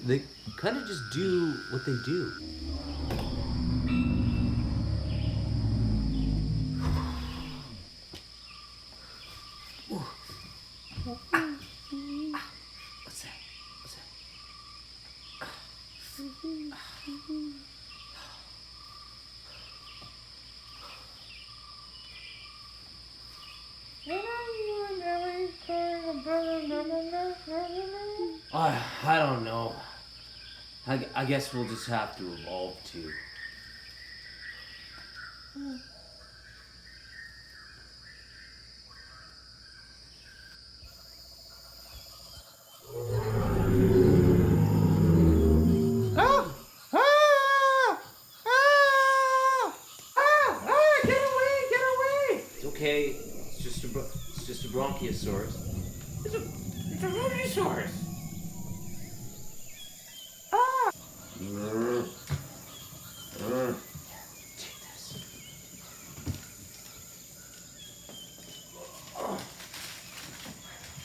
They kind of just do what they do. What's that? What's that? I don't know. I guess we'll just have to evolve too. It's okay. It's just a bronchiosaurus. It's a bronchiosaurus. Take this.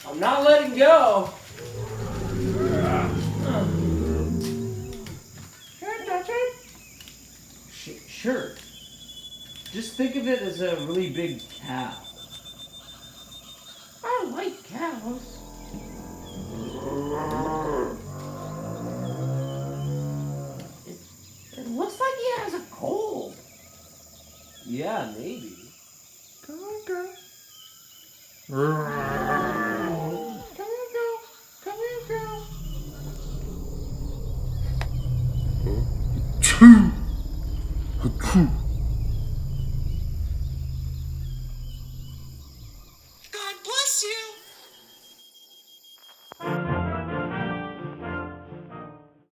I'm not letting go. Can I touch it? Sure. Just think of it as a really big cow. I like cows. It looks like he has a cold. Yeah, maybe. Come on, girl. Come here, girl. Come here, girl. Achoo!